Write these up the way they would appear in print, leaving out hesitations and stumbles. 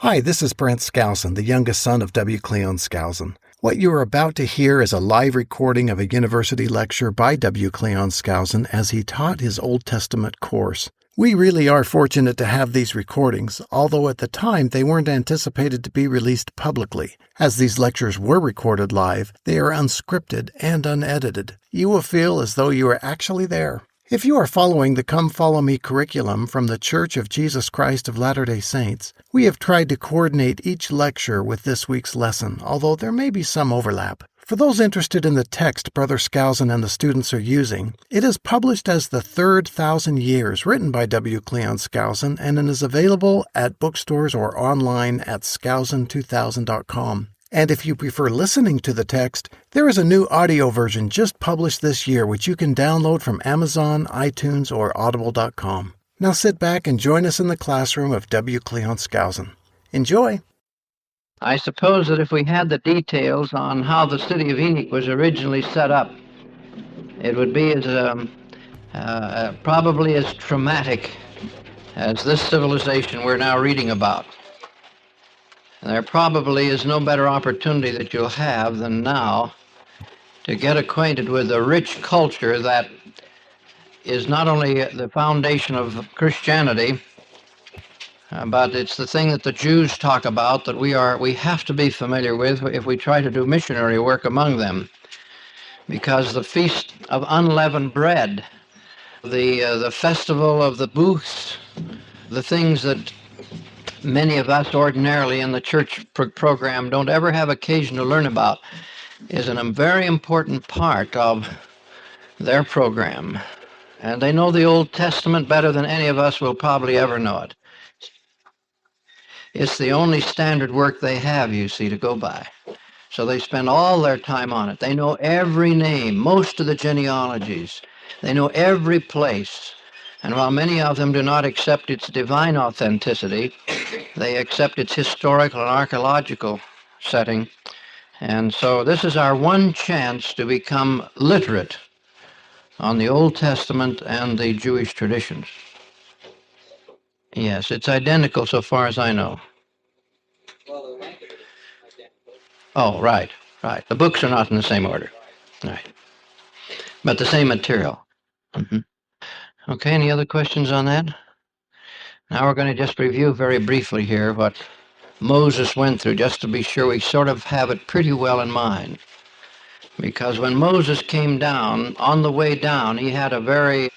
Hi, this is Brent Skousen, the youngest son of W. Cleon Skousen. What you are about to hear is a live recording of a university lecture by W. Cleon Skousen as he taught his Old Testament course. We really are fortunate to have these recordings, although at the time they weren't anticipated to be released publicly. As these lectures were recorded live, they are unscripted and unedited. You will feel as though you are actually there. If you are following the Come Follow Me curriculum from the Church of Jesus Christ of Latter-day Saints, we have tried to coordinate each lecture with this week's lesson, although there may be some overlap. For those interested in the text Brother Skousen and the students are using, it is published as The Third Thousand Years, written by W. Cleon Skousen, and it is available at bookstores or online at skousen2000.com. And if you prefer listening to the text, there is a new audio version just published this year which you can download from Amazon, iTunes, or audible.com. Now sit back and join us in the classroom of W. Cleon Skousen. Enjoy! I suppose that if we had the details on how the city of Enoch was originally set up, it would be as probably as traumatic as this civilization we're now reading about. And there probably is no better opportunity that you'll have than now to get acquainted with the rich culture that is not only the foundation of Christianity, but it's the thing that the Jews talk about that we have to be familiar with if we try to do missionary work among them. Because the Feast of Unleavened Bread, the Festival of the Booths, the things that many of us ordinarily in the church program don't ever have occasion to learn about, is a very important part of their program. And they know the Old Testament better than any of us will probably ever know it. It's the only standard work they have, you see, to go by. So they spend all their time on it. They know every name, most of the genealogies. They know every place. And while many of them do not accept its divine authenticity, they accept its historical and archaeological setting. And so this is our one chance to become literate on the Old Testament and the Jewish traditions. Yes, it's identical so far as I know. Well, the language is identical. Oh, right. The books are not in the same order. Right. But the same material. Mm-hmm. Okay, any other questions on that? Now we're going to just review very briefly here what Moses went through, just to be sure we sort of have it pretty well in mind. Because when Moses came down, on the way down, he had a very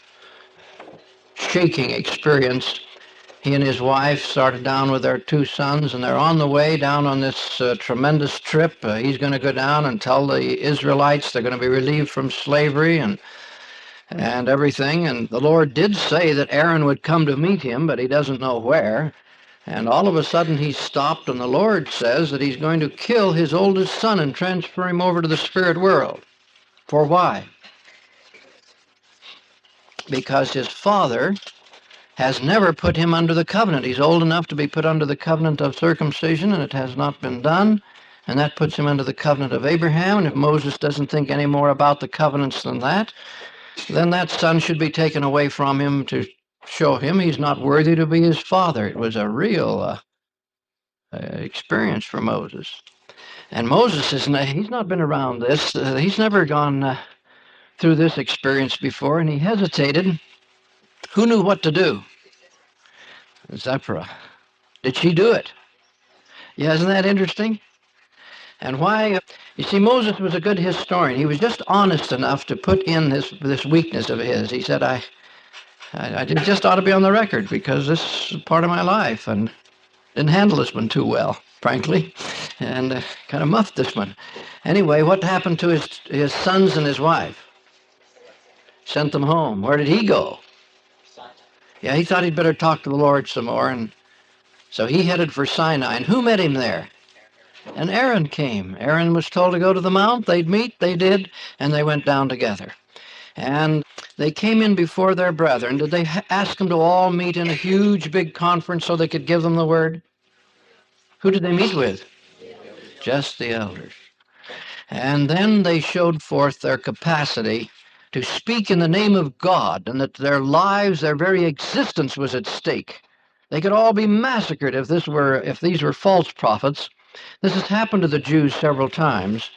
shaking experience. He and his wife started down with their two sons, and they're on the way down on this tremendous trip. He's going to go down and tell the Israelites they're going to be relieved from slavery and everything. And the Lord did say that Aaron would come to meet him, but he doesn't know where. And all of a sudden he stopped, and the Lord says that he's going to kill his oldest son and transfer him over to the spirit world. For why? Because his father has never put him under the covenant. He's old enough to be put under the covenant of circumcision, and it has not been done. And that puts him under the covenant of Abraham. And if Moses doesn't think any more about the covenants than that, then that son should be taken away from him to show him he's not worthy to be his father. It was a real experience for Moses. And Moses, he's not been around this. He's never gone through this experience before, and he hesitated. Who knew what to do? Zipporah. Did she do it? Yeah, isn't that interesting? And why? You see, Moses was a good historian. He was just honest enough to put in this weakness of his. He said, I just ought to be on the record because this is part of my life, and didn't handle this one too well, frankly, and kind of muffed this one. Anyway, what happened to his sons and his wife? Sent them home. Where did he go? Yeah, he thought he'd better talk to the Lord some more, and so he headed for Sinai. And who met him there? And Aaron came. Aaron was told to go to the mount. They'd meet. They did, and they went down together. And they came in before their brethren. Did they ask them to all meet in a huge, big conference so they could give them the word? Who did they meet with? Just the elders. And then they showed forth their capacity to speak in the name of God, and that their lives, their very existence was at stake. They could all be massacred if these were false prophets. This has happened to the Jews several times.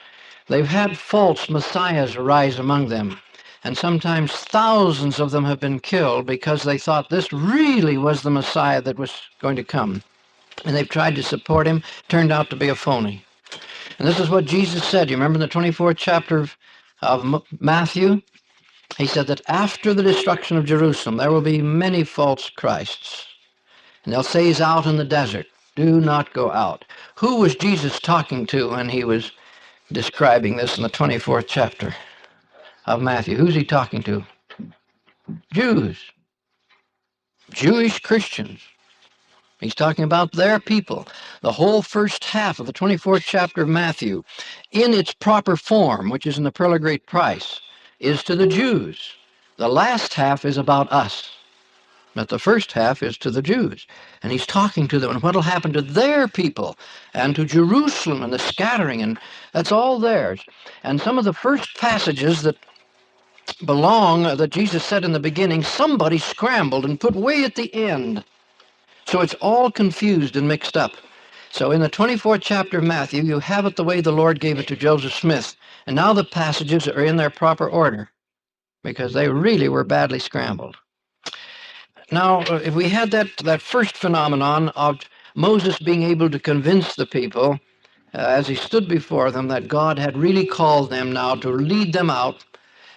They've had false messiahs arise among them, and sometimes thousands of them have been killed because they thought this really was the Messiah that was going to come. And they've tried to support him, turned out to be a phony. And this is what Jesus said. You remember in the 24th chapter of Matthew? He said that after the destruction of Jerusalem, there will be many false Christs. And they'll say he's out in the desert. Do not go out. Who was Jesus talking to when he was describing this in the 24th chapter of Matthew? Who's he talking to? Jews. Jewish Christians. He's talking about their people. The whole first half of the 24th chapter of Matthew, in its proper form, which is in the Pearl of Great Price, is to the Jews. The last half is about us. But the first half is to the Jews. And he's talking to them and what will happen to their people and to Jerusalem and the scattering, and that's all theirs. And some of the first passages that that Jesus said in the beginning, somebody scrambled and put way at the end. So it's all confused and mixed up. So in the 24th chapter of Matthew, you have it the way the Lord gave it to Joseph Smith. And now the passages are in their proper order because they really were badly scrambled. Now, if we had that first phenomenon of Moses being able to convince the people as he stood before them that God had really called them now to lead them out,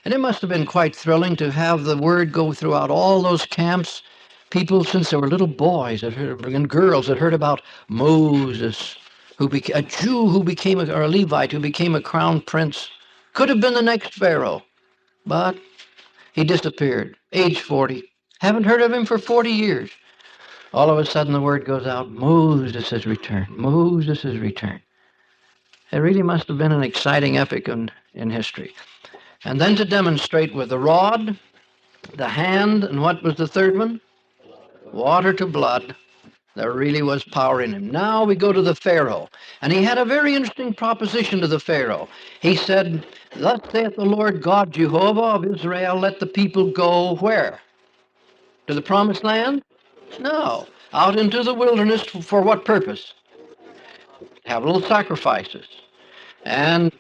and it must have been quite thrilling to have the word go throughout all those camps. People, since they were little boys and girls, that heard about Moses, a Jew who became or a Levite who became a crown prince, could have been the next Pharaoh, but he disappeared, age 40. Haven't heard of him for 40 years. All of a sudden the word goes out, Moses has returned. Moses has returned. It really must have been an exciting epic in history. And then to demonstrate with the rod, the hand, and what was the third one? Water to blood. There really was power in him. Now we go to the Pharaoh. And he had a very interesting proposition to the Pharaoh. He said, thus saith the Lord God Jehovah of Israel, let the people go where? To the promised land? No. Out into the wilderness for what purpose? Have little sacrifices. And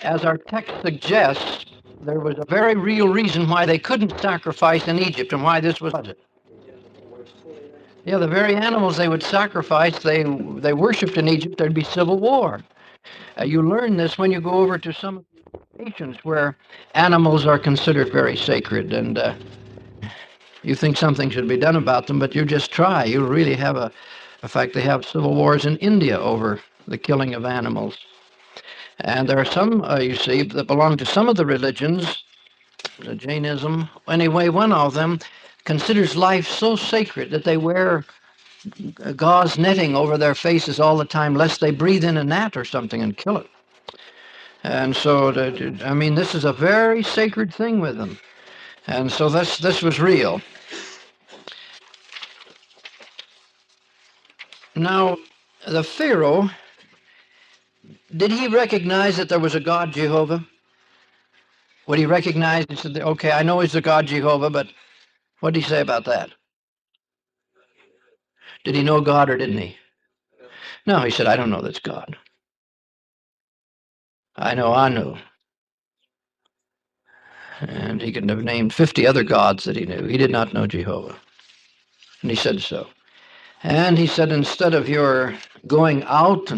as our text suggests, there was a very real reason why they couldn't sacrifice in Egypt and why this was it. Yeah, the very animals they would sacrifice, they worshipped in Egypt, there'd be civil war. You learn this when you go over to some nations where animals are considered very sacred, and you think something should be done about them, but you just try. You really have in fact, they have civil wars in India over the killing of animals. And there are some, you see, that belong to some of the religions, Jainism, anyway, one of them considers life so sacred that they wear gauze netting over their faces all the time, lest they breathe in a gnat or something and kill it. And so, I mean, this is a very sacred thing with them. And so this was real. Now, the Pharaoh, did he recognize that there was a God, Jehovah? Would he recognize, he said, okay, I know he's the God, Jehovah, but what did he say about that? Did he know God or didn't he? No, he said, I don't know that's God. I know Anu. And he could have named 50 other gods that he knew. He did not know Jehovah. And he said so. And he said, instead of your going out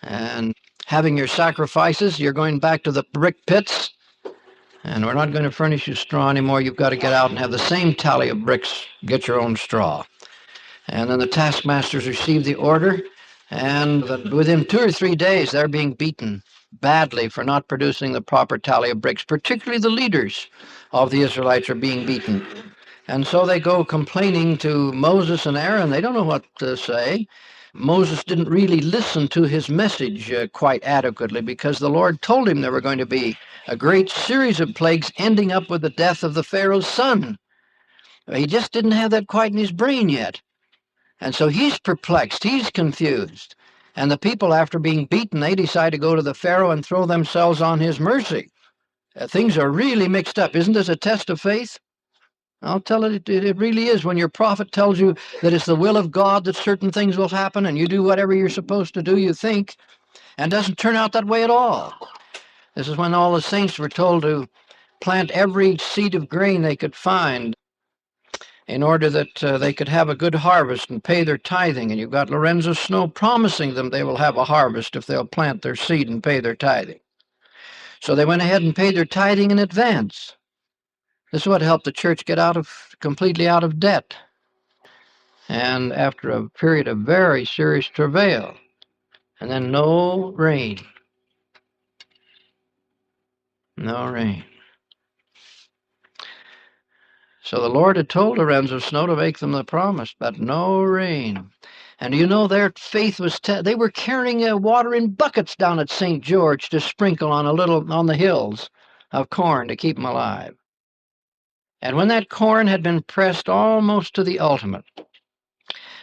and having your sacrifices, you're going back to the brick pits, and we're not going to furnish you straw anymore. You've got to get out and have the same tally of bricks, get your own straw. And then the taskmasters received the order, and within 2 or 3 days, they're being beaten badly for not producing the proper tally of bricks. Particularly the leaders of the Israelites are being beaten. And so they go complaining to Moses and Aaron. They don't know what to say. Moses didn't really listen to his message quite adequately because the Lord told him there were going to be a great series of plagues ending up with the death of the Pharaoh's son. He just didn't have that quite in his brain yet. And so he's perplexed, he's confused. And the people, after being beaten, they decide to go to the Pharaoh and throw themselves on his mercy. Things are really mixed up. Isn't this a test of faith? I'll tell it really is. When your prophet tells you that it's the will of God that certain things will happen and you do whatever you're supposed to do, you think, and it doesn't turn out that way at all. This is when all the saints were told to plant every seed of grain they could find in order that they could have a good harvest and pay their tithing. And you've got Lorenzo Snow promising them they will have a harvest if they'll plant their seed and pay their tithing. So they went ahead and paid their tithing in advance. This is what helped the church get completely out of debt. And after a period of very serious travail, and then no rain. No rain. So the Lord had told Lorenzo Snow to make them the promise, but no rain. And you know, their faith was, they were carrying water in buckets down at St. George to sprinkle on the hills of corn to keep them alive. And when that corn had been pressed almost to the ultimate,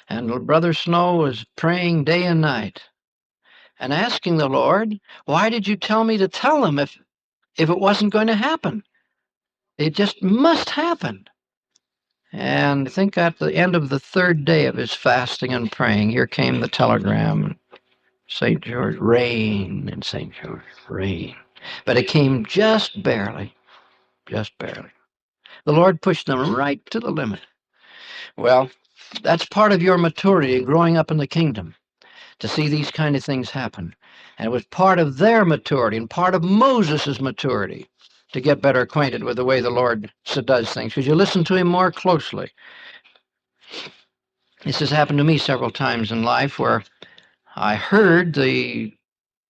and Brother Snow was praying day and night and asking the Lord, why did you tell me to tell them if it wasn't going to happen? It just must happen. And I think at the end of the third day of his fasting and praying, here came the telegram. St. George, rain in St. George, rain. But it came just barely, just barely. The Lord pushed them right to the limit. Well, that's part of your maturity growing up in the kingdom, to see these kind of things happen. And it was part of their maturity and part of Moses' maturity to get better acquainted with the way the Lord does things, because you listen to him more closely. This has happened to me several times in life where I heard the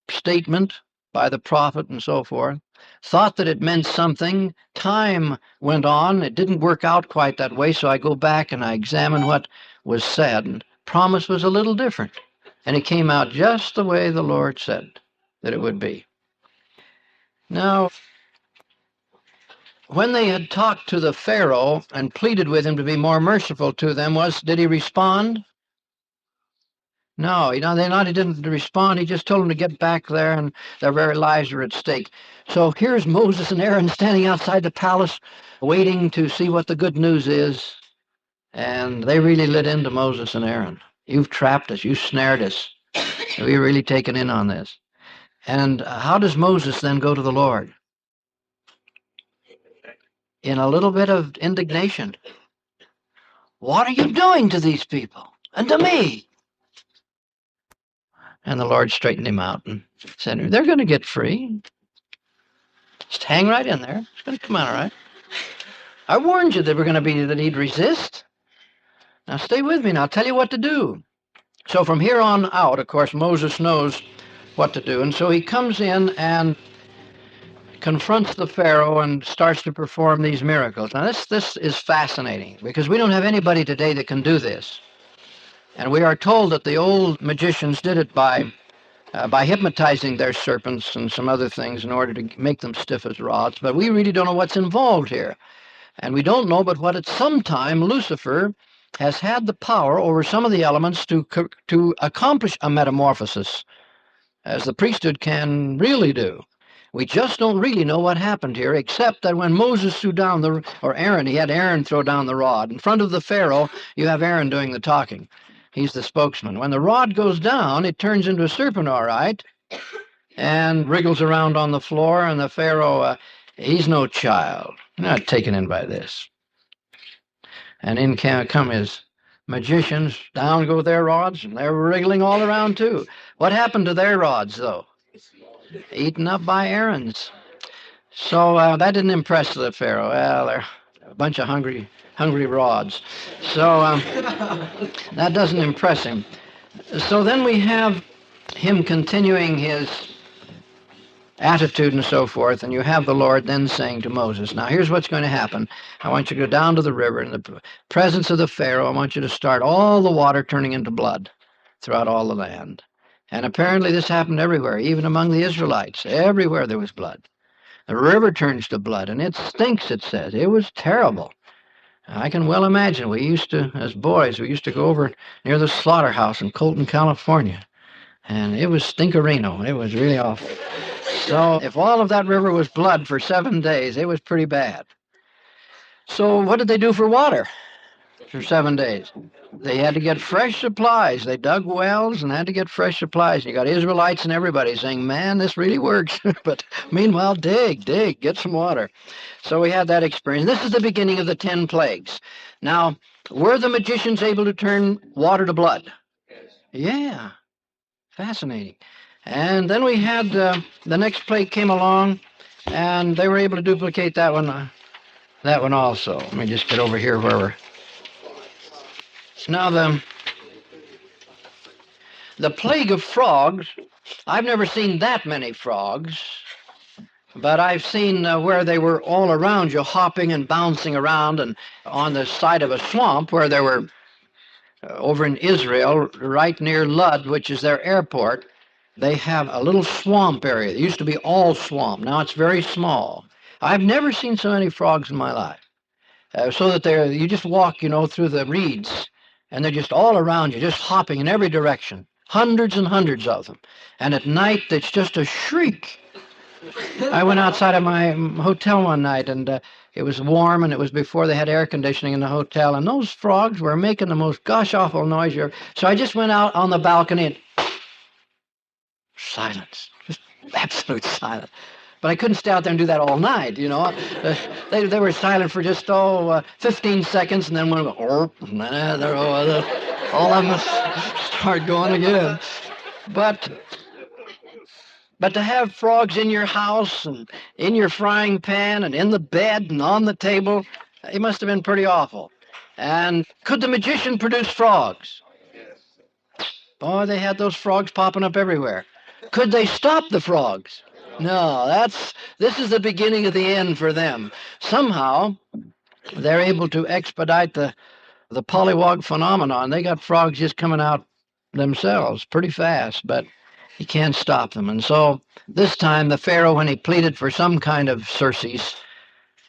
statement by the prophet and so forth, thought that it meant something. Time went on. It didn't work out quite that way, so I go back and I examine what was said. And promise was a little different. And it came out just the way the Lord said that it would be. Now, when they had talked to the Pharaoh and pleaded with him to be more merciful to them, did he respond? No, he didn't respond. He just told them to get back there, and their very lives were at stake. So here's Moses and Aaron standing outside the palace, waiting to see what the good news is. And they really lit into Moses and Aaron. You've trapped us. You snared us. We're really taken in on this. And how does Moses then go to the Lord? In a little bit of indignation. What are you doing to these people and to me? And the Lord straightened him out and said, they're going to get free. Just hang right in there. It's going to come out all right. I warned you that he'd resist. Now stay with me and I'll tell you what to do. So from here on out, of course, Moses knows what to do. And so he comes in and confronts the Pharaoh and starts to perform these miracles. Now this is fascinating because we don't have anybody today that can do this. And we are told that the old magicians did it by hypnotizing their serpents and some other things in order to make them stiff as rods. But we really don't know what's involved here. And we don't know but what at some time Lucifer has had the power over some of the elements to accomplish a metamorphosis, as the priesthood can really do. We just don't really know what happened here, except that when Moses threw down he had Aaron throw down the rod. In front of the Pharaoh, you have Aaron doing the talking. He's the spokesman. When the rod goes down, it turns into a serpent, all right, and wriggles around on the floor, and the Pharaoh, he's no child. Not taken in by this. And in come his magicians. Down go their rods, and they're wriggling all around, too. What happened to their rods, though? Eaten up by Aaron's. So that didn't impress the Pharaoh. Well, they're a bunch of hungry rods. So that doesn't impress him. So then we have him continuing his attitude and so forth, and you have the Lord then saying to Moses, now here's what's going to happen. I want you to go down to the river in the presence of the Pharaoh. I want you to start all the water turning into blood throughout all the land. And apparently this happened everywhere, even among the Israelites. Everywhere there was blood. The river turns to blood, and it stinks, it says. It was terrible. I can well imagine. As boys, we used to go over near the slaughterhouse in Colton, California. And it was stinkerino. It was really awful. So if all of that river was blood for 7 days, it was pretty bad. So what did they do for water for 7 days? They had to get fresh supplies. They dug wells and had to get fresh supplies. You got Israelites and everybody saying, man, this really works. But meanwhile, dig, get some water. So we had that experience. This is the beginning of the 10 plagues. Now, were the magicians able to turn water to blood? Yeah, fascinating. And then we had the next plague came along, and they were able to duplicate that one also. Let me just get over here where we're. Now the plague of frogs. I've never seen that many frogs, but I've seen where they were all around you, hopping and bouncing around, and on the side of a swamp where there were over in Israel, right near Lud, which is their airport. They have a little swamp area. It used to be all swamp. Now it's very small. I've never seen so many frogs in my life. So that you just walk, through the reeds, and they're just all around you, just hopping in every direction. Hundreds and hundreds of them. And at night, it's just a shriek. I went outside of my hotel one night, and it was warm, and it was before they had air conditioning in the hotel, and those frogs were making the most gosh-awful noise. So I just went out on the balcony, and silence, just absolute silence. But I couldn't stay out there and do that all night, They were silent for just, 15 seconds, and then went, all of them start going again. But to have frogs in your house and in your frying pan and in the bed and on the table, it must have been pretty awful. And could the magician produce frogs? Boy, they had those frogs popping up everywhere. Could they stop the frogs? No, this is the beginning of the end for them. Somehow, they're able to expedite the pollywog phenomenon. They got frogs just coming out themselves pretty fast, but you can't stop them. And so this time, the Pharaoh, when he pleaded for some kind of surcease,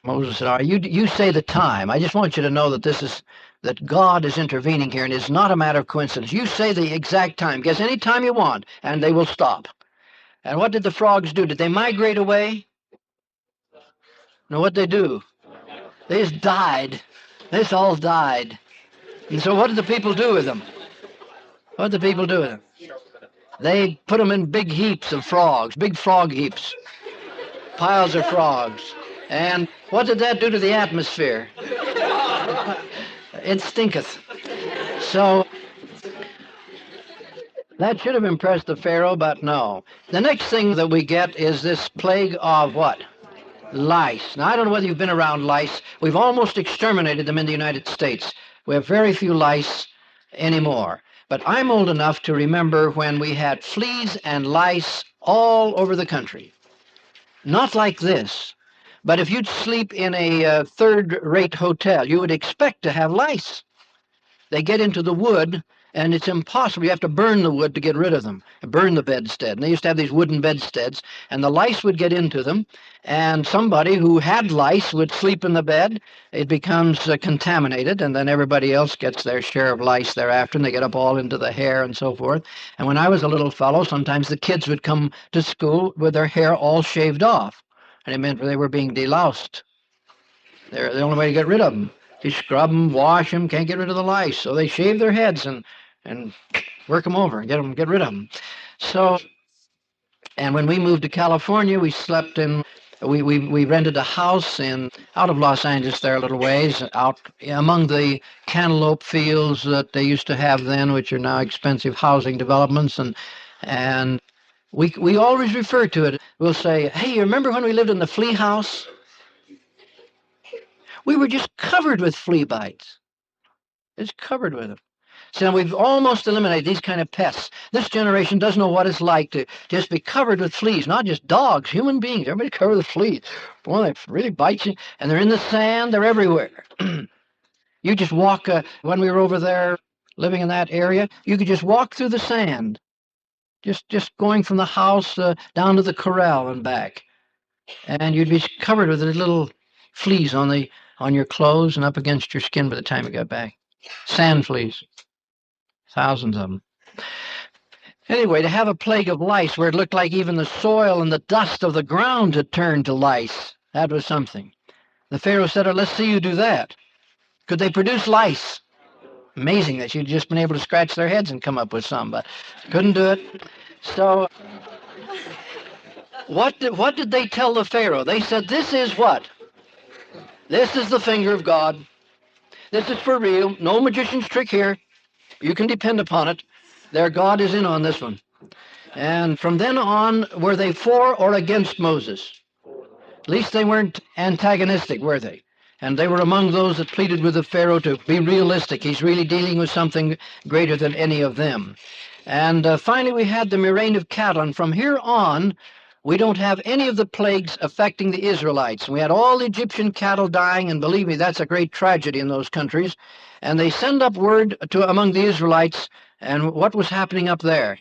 Moses said, you say the time. I just want you to know that God is intervening here, and it's not a matter of coincidence. You say the exact time. Guess any time you want, and they will stop. And what did the frogs do? Did they migrate away? No, what they do? They just died. They just all died. And so what did the people do with them? What did the people do with them? They put them in big heaps of frogs, big frog heaps, piles of frogs. And what did that do to the atmosphere? It stinketh. So that should have impressed the Pharaoh, but no. The next thing that we get is this plague of what? Lice. Now, I don't know whether you've been around lice. We've almost exterminated them in the United States. We have very few lice anymore. But I'm old enough to remember when we had fleas and lice all over the country. Not like this. But if you'd sleep in a third-rate hotel, you would expect to have lice. They get into the wood, and it's impossible. You have to burn the wood to get rid of them, burn the bedstead. And they used to have these wooden bedsteads, and the lice would get into them, and somebody who had lice would sleep in the bed. It becomes contaminated, and then everybody else gets their share of lice thereafter, and they get up all into the hair and so forth. And when I was a little fellow, sometimes the kids would come to school with their hair all shaved off, and it meant they were being deloused. They're the only way to get rid of them. You scrub them, wash them, can't get rid of the lice. So they shave their heads and work them over and get rid of them. So, and when we moved to California, we slept in, we rented a house out of Los Angeles there a little ways, out among the cantaloupe fields that they used to have then, which are now expensive housing developments. And we always refer to it. We'll say, hey, you remember when we lived in the flea house? We were just covered with flea bites. It's covered with them. So we've almost eliminated these kind of pests. This generation doesn't know what it's like to just be covered with fleas, not just dogs, human beings. Everybody covered with fleas. Boy, they really bite you, and they're in the sand. They're everywhere. You just walk, when we were over there living in that area, you could just walk through the sand, just going from the house down to the corral and back. And you'd be covered with little fleas on your clothes and up against your skin by the time you got back. Sand fleas. Thousands of them. Anyway, to have a plague of lice where it looked like even the soil and the dust of the ground had turned to lice, that was something. The Pharaoh said, let's see you do that. Could they produce lice? Amazing that you'd just been able to scratch their heads and come up with some, but couldn't do it. So what did they tell the Pharaoh? They said, this is what? This is the finger of God. This is for real. No magician's trick here. You can depend upon it. Their God is in on this one. And from then on, were they for or against Moses? At least they weren't antagonistic, were they? And they were among those that pleaded with the Pharaoh to be realistic. He's really dealing with something greater than any of them. And finally, we had the murrain of cattle. And from here on, we don't have any of the plagues affecting the Israelites. We had all the Egyptian cattle dying, and believe me, that's a great tragedy in those countries. And they send up word to among the Israelites, and what was happening up there?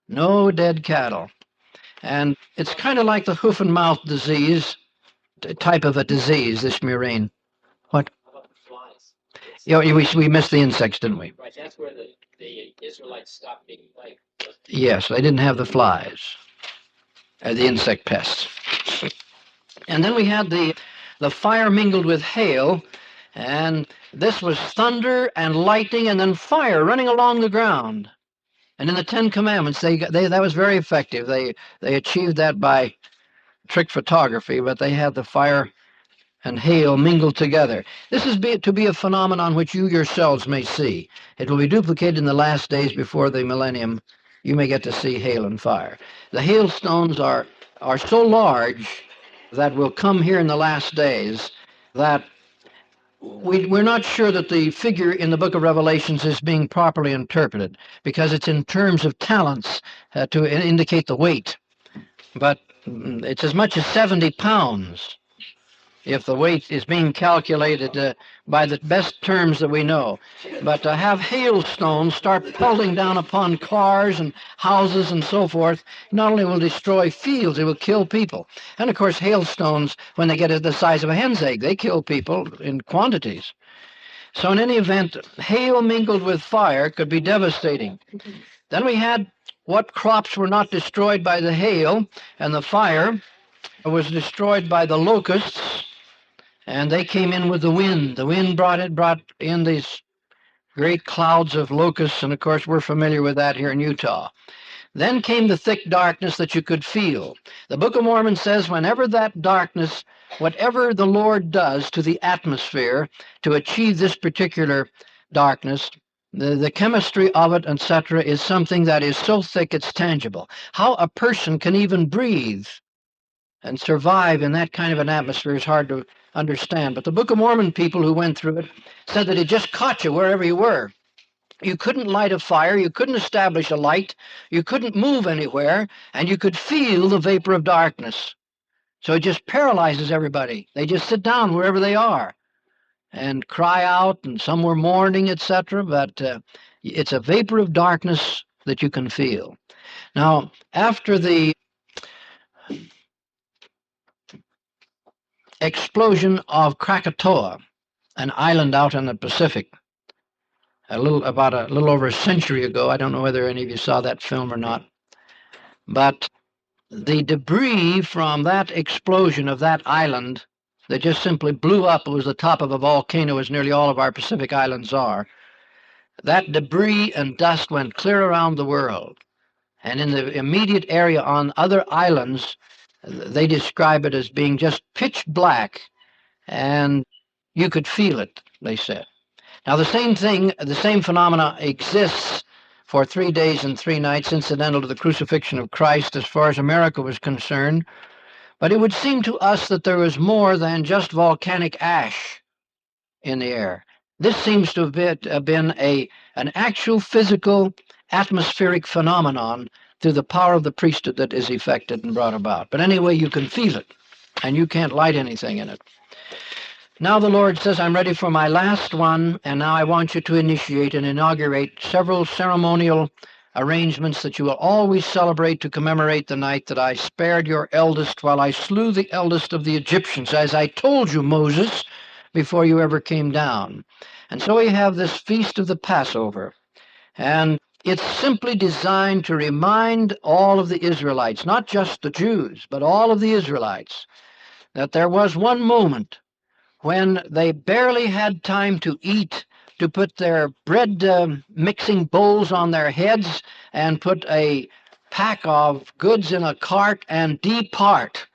No dead cattle. And it's kind of like the hoof and mouth disease, type of a disease, this murrain. What? How about the flies? Yeah, we missed the insects, didn't we? Right, that's where the Israelites stopped being plagued. Yes, they didn't have the flies, the insect pests. And then we had the fire mingled with hail, and this was thunder and lightning and then fire running along the ground. And in the Ten Commandments, that was very effective. They achieved that by trick photography, but they had the fire and hail mingled together. This is to be a phenomenon which you yourselves may see. It will be duplicated in the last days before the millennium. You may get to see hail and fire. The hailstones are so large that will come here in the last days that we're not sure that the figure in the book of Revelations is being properly interpreted, because it's in terms of talents to indicate the weight. But it's as much as 70 pounds if the weight is being calculated by the best terms that we know. But to have hailstones start pelting down upon cars and houses and so forth, not only will destroy fields, it will kill people. And of course, hailstones, when they get to the size of a hen's egg, they kill people in quantities. So in any event, hail mingled with fire could be devastating. Then we had what crops were not destroyed by the hail and the fire was destroyed by the locusts. And they came in with the wind. The wind brought in these great clouds of locusts, and of course we're familiar with that here in Utah. Then came the thick darkness that you could feel. The Book of Mormon says whenever that darkness, whatever the Lord does to the atmosphere to achieve this particular darkness, the chemistry of it, etc., is something that is so thick it's tangible. How a person can even breathe and survive in that kind of an atmosphere is hard to understand. But the Book of Mormon people who went through it said that it just caught you wherever you were. You couldn't light a fire, you couldn't establish a light, you couldn't move anywhere, and you could feel the vapor of darkness. So it just paralyzes everybody. They just sit down wherever they are and cry out, and some were mourning, etc., but it's a vapor of darkness that you can feel. Now, after the explosion of Krakatoa, an island out in the Pacific, about a little over a century ago. I don't know whether any of you saw that film or not. But the debris from that explosion of that island that just simply blew up, it was the top of a volcano, as nearly all of our Pacific islands are. That debris and dust went clear around the world. And in the immediate area on other islands, they describe it as being just pitch black, and you could feel it, they said. Now, the same phenomena exists for 3 days and 3 nights, incidental to the crucifixion of Christ as far as America was concerned. But it would seem to us that there was more than just volcanic ash in the air. This seems to have been an actual physical atmospheric phenomenon through the power of the priesthood that is effected and brought about. But anyway, you can feel it, and you can't light anything in it. Now the Lord says, I'm ready for my last one, and now I want you to initiate and inaugurate several ceremonial arrangements that you will always celebrate to commemorate the night that I spared your eldest while I slew the eldest of the Egyptians, as I told you, Moses, before you ever came down. And so we have this feast of the Passover, and it's simply designed to remind all of the Israelites, not just the Jews, but all of the Israelites, that there was one moment when they barely had time to eat, to put their bread mixing bowls on their heads and put a pack of goods in a cart and depart.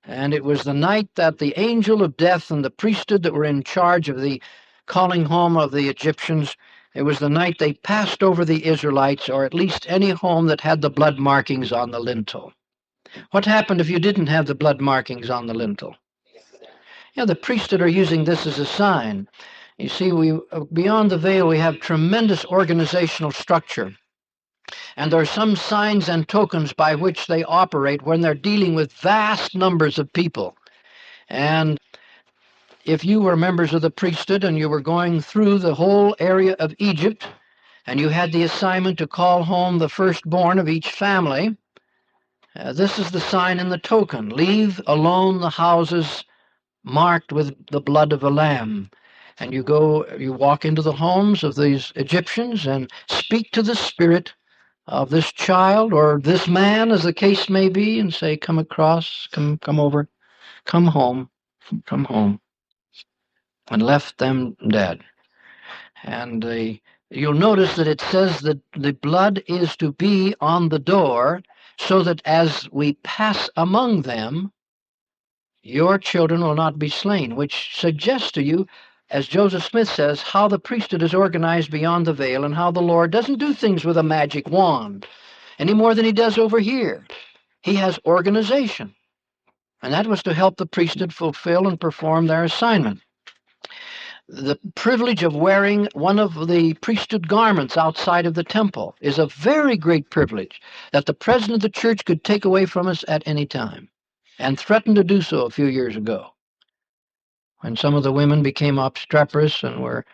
And it was the night that the angel of death and the priesthood that were in charge of the calling home of the Egyptians, it was the night they passed over the Israelites, or at least any home that had the blood markings on the lintel. What happened if you didn't have the blood markings on the lintel? Yeah, the priesthood are using this as a sign. You see, beyond the veil, we have tremendous organizational structure. And there are some signs and tokens by which they operate when they're dealing with vast numbers of people. And if you were members of the priesthood and you were going through the whole area of Egypt, and you had the assignment to call home the firstborn of each family, this is the sign and the token. Leave alone the houses marked with the blood of a lamb. And you walk into the homes of these Egyptians and speak to the spirit of this child or this man, as the case may be, and say, come across, come over, come home, and left them dead. And you'll notice that it says that the blood is to be on the door, so that as we pass among them, your children will not be slain, which suggests to you, as Joseph Smith says, how the priesthood is organized beyond the veil and how the Lord doesn't do things with a magic wand any more than he does over here. He has organization, and that was to help the priesthood fulfill and perform their assignment. The privilege of wearing one of the priesthood garments outside of the temple is a very great privilege that the president of the church could take away from us at any time, and threatened to do so a few years ago, when some of the women became obstreperous and were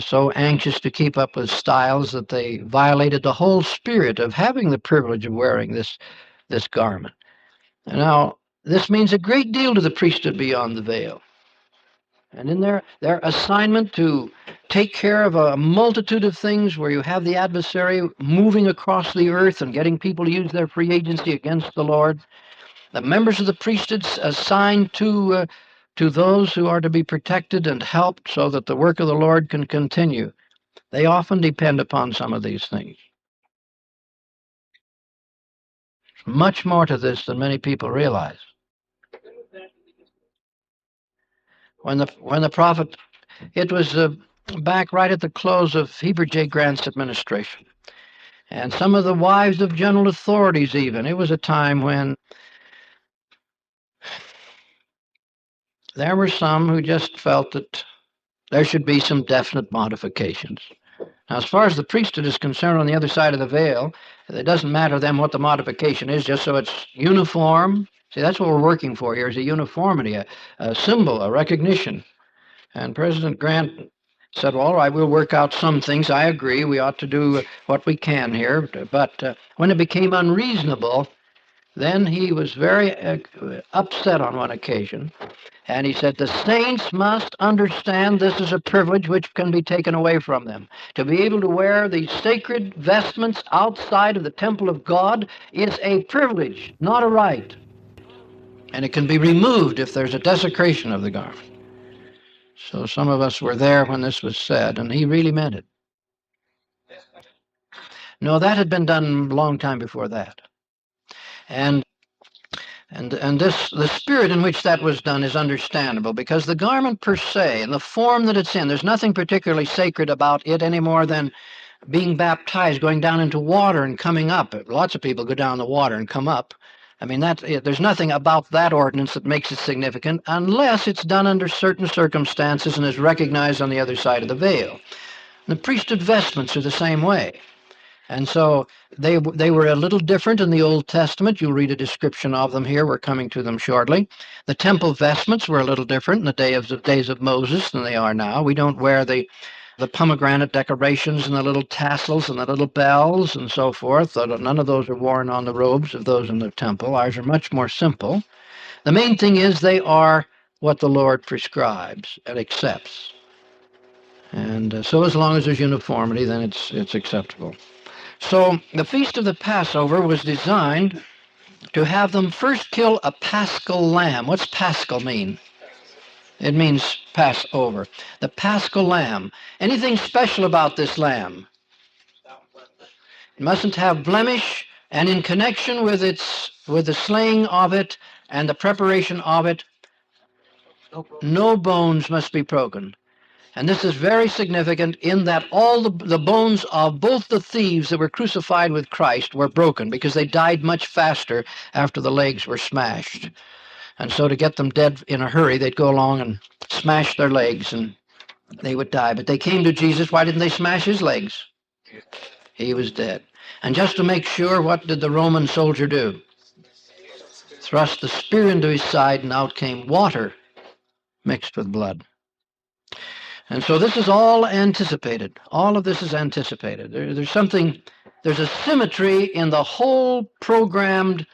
so anxious to keep up with styles that they violated the whole spirit of having the privilege of wearing this garment. Now, this means a great deal to the priesthood beyond the veil. And in their assignment to take care of a multitude of things where you have the adversary moving across the earth and getting people to use their free agency against the Lord, the members of the priesthood assigned to those who are to be protected and helped so that the work of the Lord can continue, they often depend upon some of these things. Much more to this than many people realize. When the prophet, it was back right at the close of Heber J. Grant's administration, and some of the wives of general authorities even, it was a time when there were some who just felt that there should be some definite modifications. Now, as far as the priesthood is concerned on the other side of the veil, it doesn't matter to them what the modification is, just so it's uniform. See, that's what we're working for here, is a uniformity, a symbol, a recognition. And President Grant said, well, all right, we'll work out some things. I agree, we ought to do what we can here. But when it became unreasonable, then he was very upset on one occasion. And he said, the saints must understand this is a privilege which can be taken away from them. To be able to wear these sacred vestments outside of the temple of God is a privilege, not a right. And it can be removed if there's a desecration of the garment. So some of us were there when this was said, and he really meant it. No, that had been done a long time before that. And the spirit in which that was done is understandable, because the garment per se and the form that it's in, there's nothing particularly sacred about it any more than being baptized, going down into water and coming up. Lots of people go down the water and come up. I mean, there's nothing about that ordinance that makes it significant unless it's done under certain circumstances and is recognized on the other side of the veil. The priesthood vestments are the same way. And so they were a little different in the Old Testament. You'll read a description of them here. We're coming to them shortly. The temple vestments were a little different in the days of Moses than they are now. We don't wear the pomegranate decorations and the little tassels and the little bells and so forth. None of those are worn on the robes of those in the temple. Ours are much more simple. The main thing is they are what the Lord prescribes and accepts. And so as long as there's uniformity, then it's acceptable. So the Feast of the Passover was designed to have them first kill a paschal lamb. What's paschal mean? It means Passover. The paschal lamb. Anything special about this lamb? It mustn't have blemish, and in connection with the slaying of it and the preparation of it, no bones must be broken. And this is very significant in that all the bones of both the thieves that were crucified with Christ were broken because they died much faster after the legs were smashed. And so to get them dead in a hurry, they'd go along and smash their legs and they would die. But they came to Jesus. Why didn't they smash his legs? He was dead. And just to make sure, what did the Roman soldier do? Thrust the spear into his side, and out came water mixed with blood. And so this is all anticipated. All of this is anticipated. There's a symmetry in the whole programmed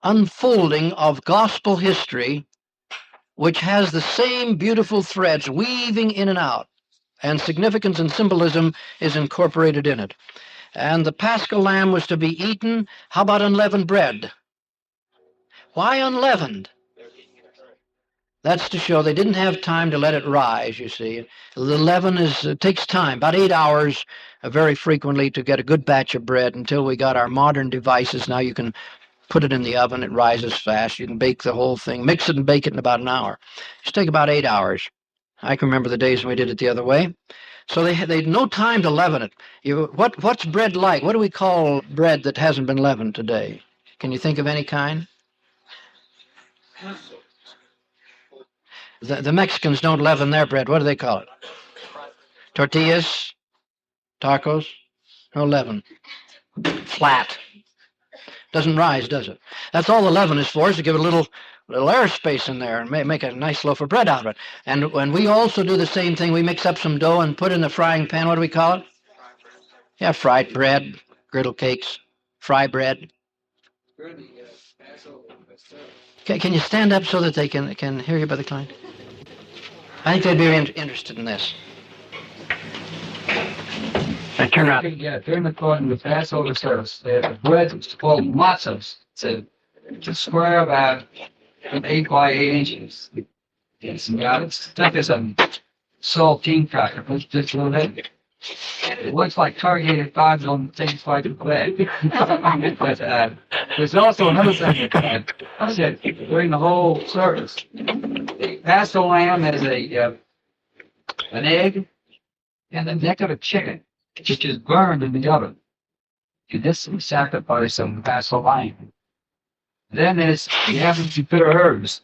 unfolding of gospel history, which has the same beautiful threads weaving in and out, and significance and symbolism is incorporated in it. And the Paschal lamb was to be eaten. How about unleavened bread? Why unleavened? That's to show they didn't have time to let it rise, you see. The leaven takes time, about 8 hours very frequently to get a good batch of bread until we got our modern devices. Now you can put it in the oven, it rises fast. You can bake the whole thing, mix it and bake it in about an hour. It just take about 8 hours. I can remember the days when we did it the other way. So they had no time to leaven it. What's bread like? What do we call bread that hasn't been leavened today? Can you think of any kind? The Mexicans don't leaven their bread. What do they call it? Tortillas? Tacos? No leaven. Flat. Doesn't rise, does it? That's all the leaven is for, is to give it a little airspace in there and make a nice loaf of bread out of it. And when we also do the same thing, we mix up some dough and put it in the frying pan. What do we call it? Yeah, fried bread, griddle cakes, fry bread. Can you stand up so that they can hear you, Brother Klein? I think they'd be interested in this. Turn around. Yeah, during the Passover service, the bread was called matzahs. It's a square about 8 by 8 inches. It's thick as a saltine cracker, but just a little bit. It looks like corrugated fiber on things like bread. But there's also another thing that I said during the whole service. The Passover lamb has an egg and the neck of a chicken, which is burned in the oven. And this is sacrificed on the Passover lamb. Then you have the bitter herbs,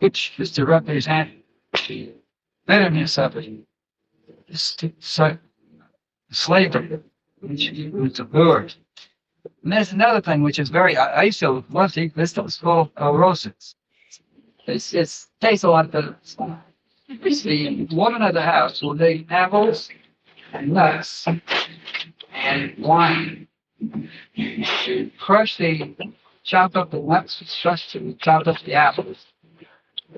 which is to represent the bitterness of it. Slavery, which was a word. And there's another thing which is I used to love to eat this stuff. It's called roses. It tastes a lot better. The woman of the house will take apples and nuts and wine. Crush chop up the nuts, chop up the apples.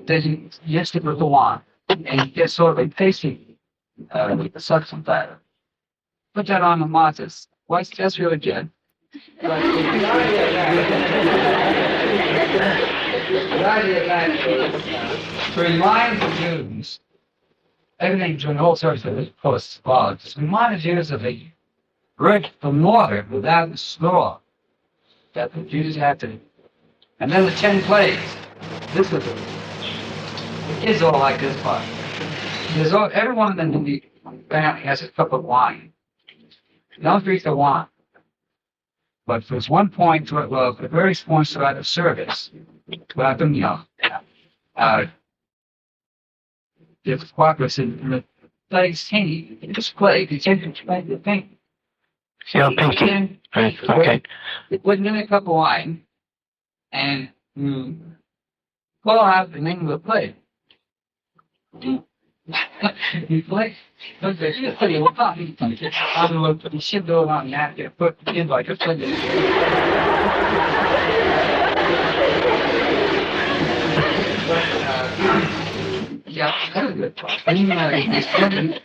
Then you mix it with the wine. And you get sort of a tasty substance batter. Put that on the matzahs. That's really good. The idea of that is to remind the Jews, everything during the whole service of post-laws, to remind the Jews of the brick from water without the straw that the Jews had to. And then the 10 plagues. This is it. The kids all like this part. Every one of them in the family has a cup of wine. Don't drink the wine. But there's one point to it, the various points throughout the service, throughout the meal. The progress in the plagues teeny, this plague, the children tried to think. Yeah, pinky. Right, okay. Put in a cup of wine, and pull out the name of the plague. You play. Okay, pretty well. I don't know, you should go around that and put in like a play. Yeah,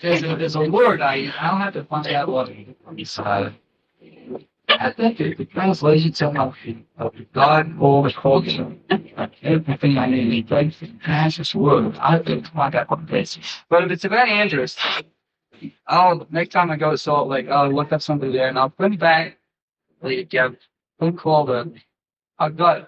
there's a word I'll have to find out what it's I think the translation of God over culture, everything I need to place has this word. I think I got one place. But it's very interesting. Next time I go to Salt Lake, I'll look up something there and I'll bring back the thing called Haggadah.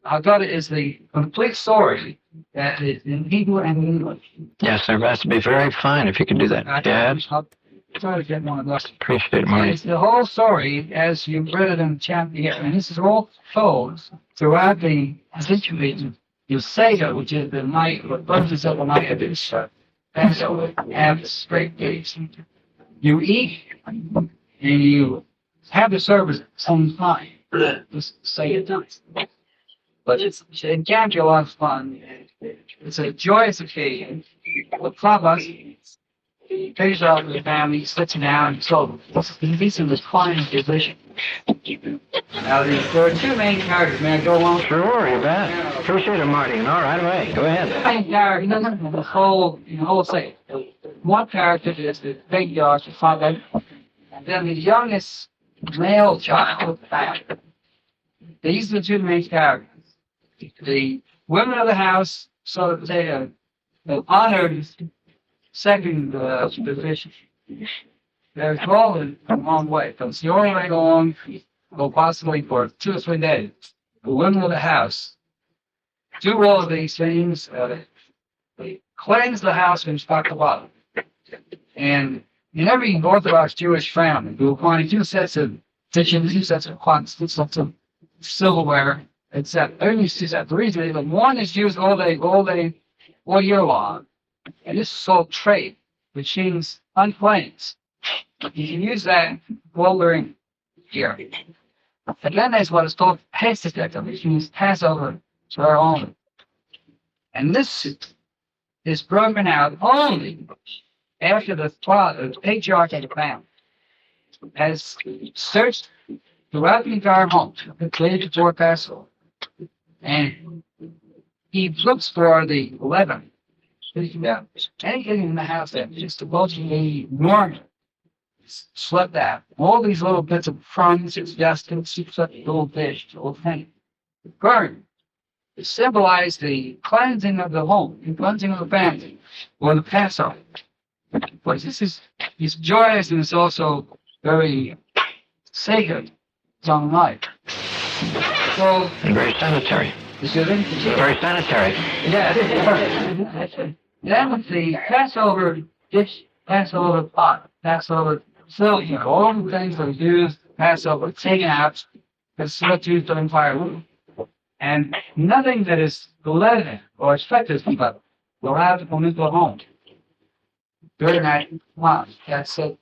Haggadah is the complete story that is in Hebrew and English. Yes, sir. That would be very fine if you could do that. Yes. I'll try to get one of those. Appreciate it, And Marty. it's the whole story as you read it in the chapter here. And this is all told throughout the situation. You say that, which is the night, what verses of the night of this Passover, have straight days. You eat and you have the service on time. Just say it nice. But it can be a lot of fun. It's a joyous occasion. The Pharoah takes out the family, sits down, so he's in this fine position. Now, there are two main characters. May I go on? Sure, you bet. Appreciate it, Marty. All right, away. Go ahead. The main character, the whole thing. One character is the patriarch, the father, and then the youngest male child of the family. These are the two main characters. The women of the house, so that they are honored second position. They're called a long way. It's the only way along, go possibly for 2 or 3 days. The women of the house do all of these things. They cleanse the house from top to bottom. And in every Orthodox Jewish family, you will find 2 sets of dishes, 2 sets of pots, 2 sets of silverware, etc. Only 2 sets. The reason is that one is used all year long. And this is called trade, which means uncleansed. You can use that while during here. And then there's what is called Passover, which means Passover to our own. And this is broken out only after the patriarch of the family has searched throughout the entire home, completed before Passover. And he looks for the leaven. Anything in the house that just supposedly normal slept out. All these little bits of crumbs, just little fish, little thing. Burn. It symbolized the cleansing of the home, the cleansing of the family, or the Passover. But it's joyous and it's also very sacred. It's on life. So, And very sanitary. Very sanitary. Yeah. Then the Passover dish, Passover pot, Passover silver, all the things that are used, Passover taken out, because what's used during firewood. And nothing that is leavened or expected from that will have to come into a home during that month. That's it.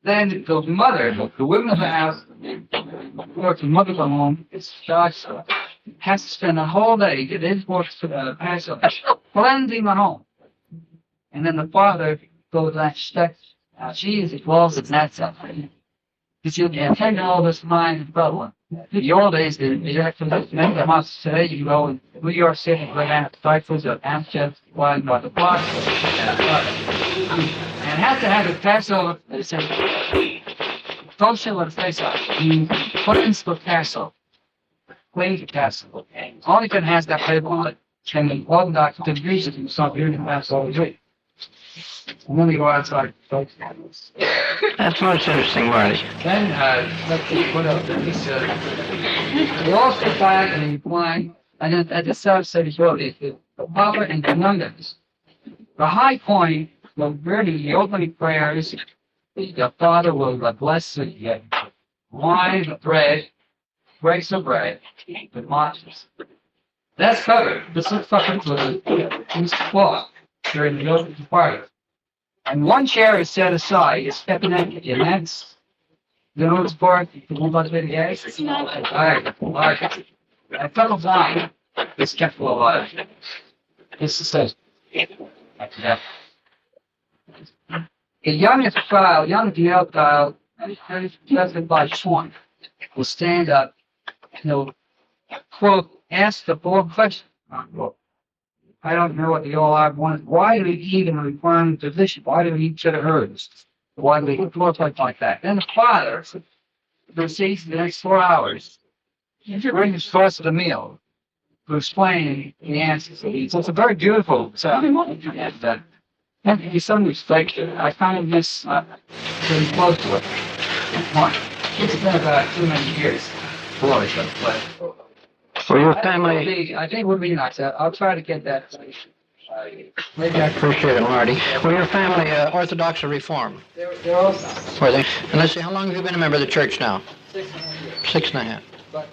Then the mother, the women of the house, or the mother of the home, has to spend a whole day, get his work to Passover, cleansing the home. And then the father goes that step. She is involved in that something. You see, taking all this mind and problem. The old days, you have to make the house today, you go and New York City, go down to cycles of Amsterdam, one by the block. And have to have a Passover. Don't say what it says. Cleanse the Passover. Cleanse the Passover. Only can has that label on it. And the Orthodox division can start doing the Passover drink. And then we go outside. That's most interesting, Marty. Then, let's see what else. We all sit back and you blind. And then at the south side of the Papa and the nuns. The high point will really the opening prayers. The Father will bless the wine, the bread, breaks of bread, the marches. That's covered. This is covered with this cloth during the opening party. And one chair is set aside, it's stepping empty, and that's the notice board, the one about the gas. All right. A cup of wine is kept for a while. This is a youngest child, young male child, just by sworn, will stand up and he'll, quote, ask the 4 questions, unquote. I don't know what the all I want. Why do we eat in a requiring position? Why do we eat to the herds? 1 week, 4 plates like that. Then the father proceeds the next 4 hours bring the source of the meal to explain the answers. So it's a very beautiful ceremony. And in some respects, I find this pretty close to it. It's been about too many years for it, but For your family, I think it would be nice. I'll try to get that. Maybe I appreciate it, Marty. Were your family Orthodox or Reformed? They're also Were they? And let's see, how long have you been a member of the church now? 6.5 years. 6.5. But